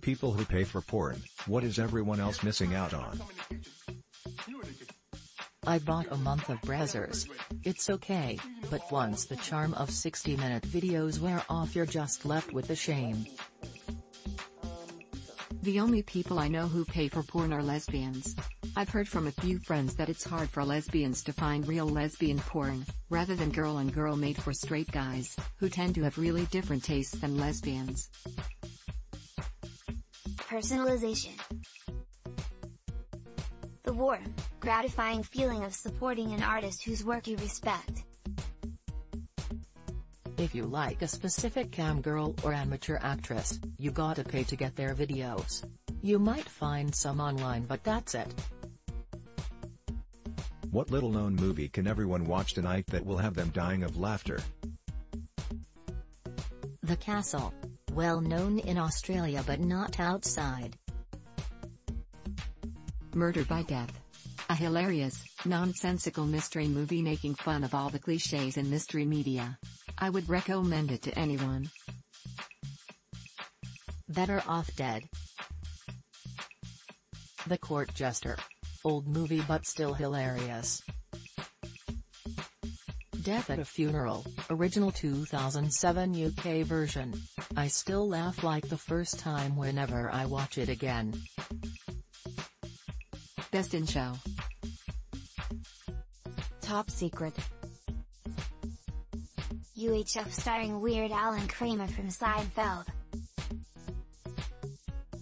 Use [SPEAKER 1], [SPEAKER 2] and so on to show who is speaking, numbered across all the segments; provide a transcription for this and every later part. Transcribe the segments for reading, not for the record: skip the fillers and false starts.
[SPEAKER 1] People who pay for porn, what is everyone else missing out on?
[SPEAKER 2] I bought a month of browsers. It's okay, but once the charm of 60-minute videos wear off you're just left with the shame.
[SPEAKER 3] The only people I know who pay for porn are lesbians. I've heard from a few friends that it's hard for lesbians to find real lesbian porn, rather than girl-on-girl made for straight guys, who tend to have really different tastes than lesbians.
[SPEAKER 4] Personalization. The warm, gratifying feeling of supporting an artist whose work you respect.
[SPEAKER 2] If you like a specific cam girl or amateur actress, you gotta pay to get their videos. You might find some online, but that's it.
[SPEAKER 1] What little-known movie can everyone watch tonight that will have them dying of laughter?
[SPEAKER 5] The Castle. Well known in Australia but not outside.
[SPEAKER 3] Murder by Death. A hilarious, nonsensical mystery movie making fun of all the cliches in mystery media. I would recommend it to anyone.
[SPEAKER 5] Better Off Dead.
[SPEAKER 2] The Court Jester. Old movie but still hilarious. Death at a Funeral, original 2007 UK version. I still laugh like the first time whenever I watch it again.
[SPEAKER 3] Best in Show.
[SPEAKER 6] Top Secret.
[SPEAKER 4] UHF starring Weird Al and Kramer from Seinfeld.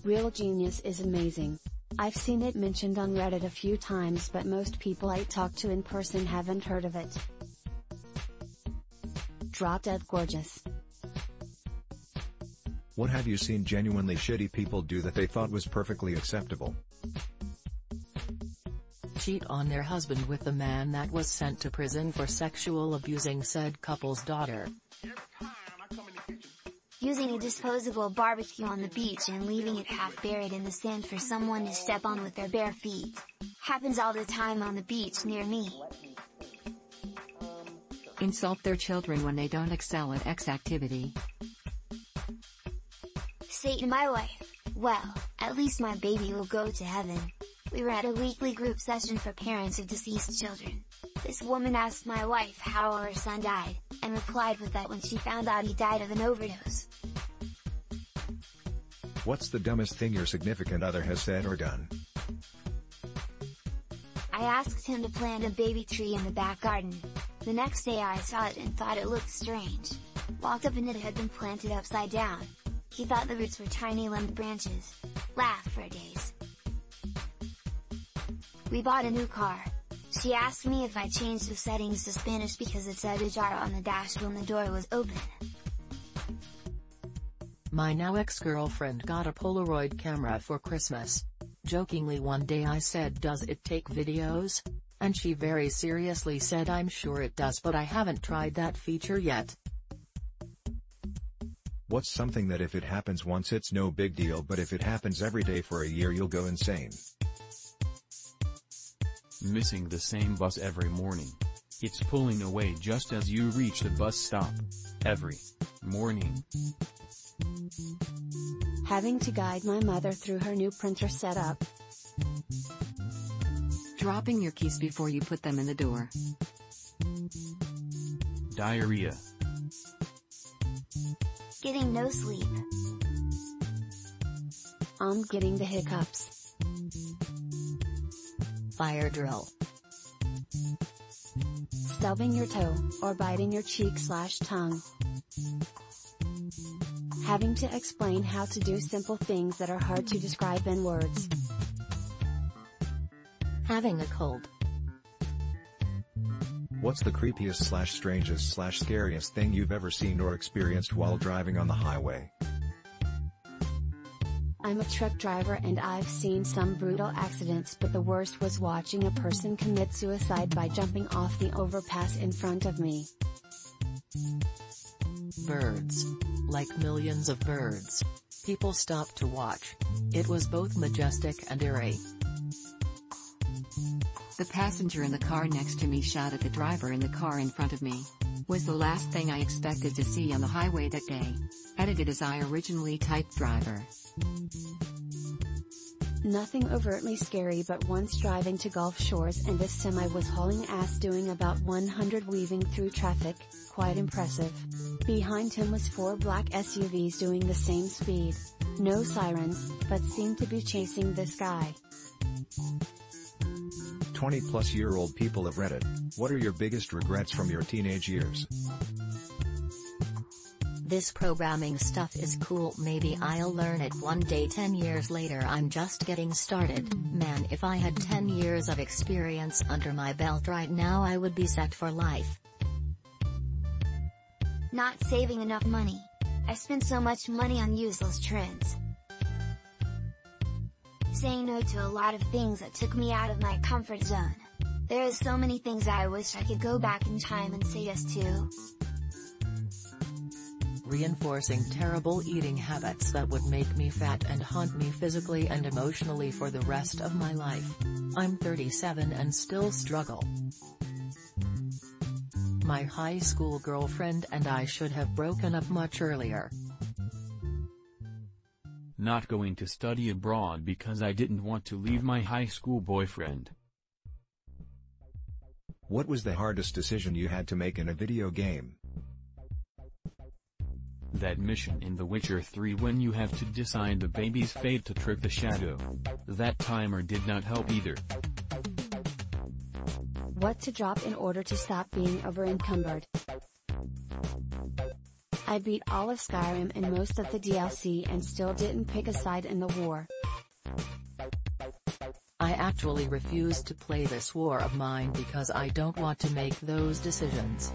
[SPEAKER 6] Real Genius is amazing. I've seen it mentioned on Reddit a few times, but most people I talk to in person haven't heard of it. Drop Dead Gorgeous.
[SPEAKER 1] What have you seen genuinely shitty people do that they thought was perfectly acceptable?
[SPEAKER 2] Cheat on their husband with the man that was sent to prison for sexual abusing said couple's daughter.
[SPEAKER 4] Using a disposable barbecue on the beach and leaving it half buried in the sand for someone to step on with their bare feet. Happens all the time on the beach near me.
[SPEAKER 3] Insult their children when they don't excel at X activity.
[SPEAKER 4] Say to my wife, well, at least my baby will go to heaven. We were at a weekly group session for parents of deceased children. This woman asked my wife how her son died, and replied with that when she found out he died of an overdose.
[SPEAKER 1] What's the dumbest thing your significant other has said or done?
[SPEAKER 4] I asked him to plant a baby tree in the back garden. The next day I saw it and thought it looked strange. Walked up and it had been planted upside down. He thought the roots were tiny limbed branches. Laughed for days. We bought a new car. She asked me if I changed the settings to Spanish because it said ajar on the dash when the door was open.
[SPEAKER 2] My now ex-girlfriend got a Polaroid camera for Christmas. Jokingly one day I said, "Does it take videos?" And she very seriously said, "I'm sure it does, but I haven't tried that feature yet."
[SPEAKER 1] What's something that if it happens once it's no big deal, but if it happens every day for a year you'll go insane?
[SPEAKER 7] Missing the same bus every morning. It's pulling away just as you reach the bus stop. Every morning.
[SPEAKER 6] Having to guide my mother through her new printer setup.
[SPEAKER 3] Dropping your keys before you put them in the door.
[SPEAKER 7] Diarrhea.
[SPEAKER 4] Getting no sleep.
[SPEAKER 6] I'm getting the hiccups.
[SPEAKER 5] Fire drill.
[SPEAKER 6] Stubbing your toe, or biting your cheek/tongue. Having to explain how to do simple things that are hard to describe in words.
[SPEAKER 5] Having a cold.
[SPEAKER 1] What's the creepiest/strangest/scariest thing you've ever seen or experienced while driving on the highway?
[SPEAKER 6] I'm a truck driver and I've seen some brutal accidents, but the worst was watching a person commit suicide by jumping off the overpass in front of me.
[SPEAKER 2] Birds. Like millions of birds. People stopped to watch. It was both majestic and eerie.
[SPEAKER 3] The passenger in the car next to me shot at the driver in the car in front of me. Was the last thing I expected to see on the highway that day. Edited as I originally typed driver.
[SPEAKER 6] Nothing overtly scary, but once driving to Gulf Shores and this semi was hauling ass doing about 100 weaving through traffic, quite impressive. Behind him was 4 black SUVs doing the same speed. No sirens, but seemed to be chasing this guy.
[SPEAKER 1] 20-plus-year-old people of Reddit, what are your biggest regrets from your teenage years?
[SPEAKER 5] This programming stuff is cool, maybe I'll learn it one day. 10 years later I'm just getting started. Man, if I had 10 years of experience under my belt right now I would be set for life.
[SPEAKER 4] Not saving enough money. I spent so much money on useless trends. Saying no to a lot of things that took me out of my comfort zone. There is so many things I wish I could go back in time and say yes to.
[SPEAKER 2] Reinforcing terrible eating habits that would make me fat and haunt me physically and emotionally for the rest of my life. I'm 37 and still struggle. My high school girlfriend and I should have broken up much earlier.
[SPEAKER 7] Not going to study abroad because I didn't want to leave my high school boyfriend.
[SPEAKER 1] What was the hardest decision you had to make in a video game?
[SPEAKER 7] That mission in The Witcher 3 when you have to decide the baby's fate to trick the shadow. That timer did not help either.
[SPEAKER 6] What to drop in order to stop being over-encumbered. I beat all of Skyrim and most of the DLC and still didn't pick a side in the war.
[SPEAKER 2] I actually refuse to play this war of mine because I don't want to make those decisions.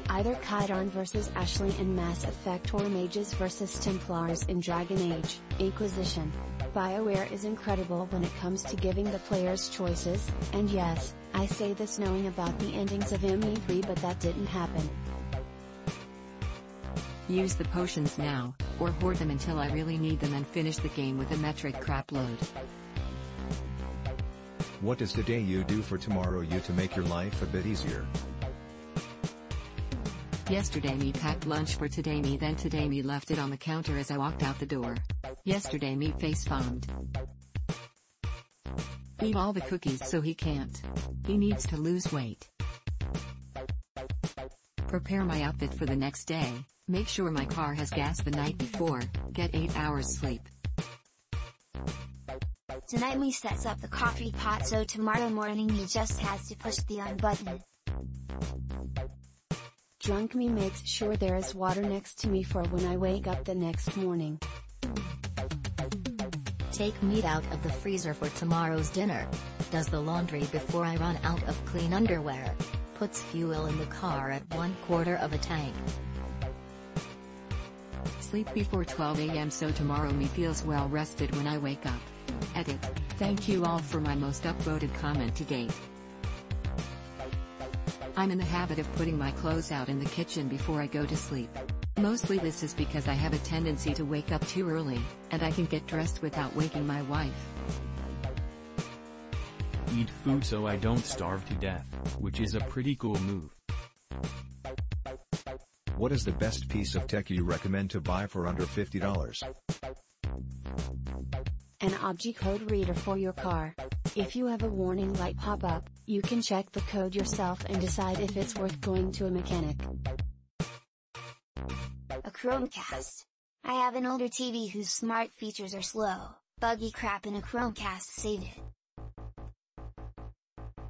[SPEAKER 6] Either Kaidarn vs Ashley in Mass Effect or Mages vs Templars in Dragon Age, Inquisition. BioWare is incredible when it comes to giving the players choices, and yes, I say this knowing about the endings of ME3 but that didn't happen.
[SPEAKER 3] Use the potions now, or hoard them until I really need them and finish the game with a metric crap load.
[SPEAKER 1] What does today you do for tomorrow you to make your life a bit easier?
[SPEAKER 3] Yesterday me packed lunch for today me, then today me left it on the counter as I walked out the door. Yesterday me face bombed. Eat all the cookies so he can't. He needs to lose weight. Prepare my outfit for the next day, make sure my car has gas the night before, get 8 hours sleep.
[SPEAKER 4] Tonight me sets up the coffee pot so tomorrow morning me just has to push the on button.
[SPEAKER 6] Drunk me makes sure there is water next to me for when I wake up the next morning.
[SPEAKER 5] Take meat out of the freezer for tomorrow's dinner. Does the laundry before I run out of clean underwear. Puts fuel in the car at 1/4 of a tank.
[SPEAKER 3] Sleep before 12 AM so tomorrow me feels well rested when I wake up. Edit. Thank you all for my most upvoted comment to date. I'm in the habit of putting my clothes out in the kitchen before I go to sleep. Mostly this is because I have a tendency to wake up too early, and I can get dressed without waking my wife.
[SPEAKER 7] Eat food so I don't starve to death, which is a pretty cool move.
[SPEAKER 1] What is the best piece of tech you recommend to buy for under $50?
[SPEAKER 6] An object code reader for your car. If you have a warning light pop up, you can check the code yourself and decide if it's worth going to a mechanic.
[SPEAKER 4] A Chromecast. I have an older TV whose smart features are slow, buggy crap, and a Chromecast saved it.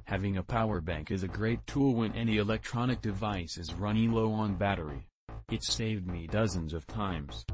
[SPEAKER 7] Having a power bank is a great tool when any electronic device is running low on battery. It saved me dozens of times.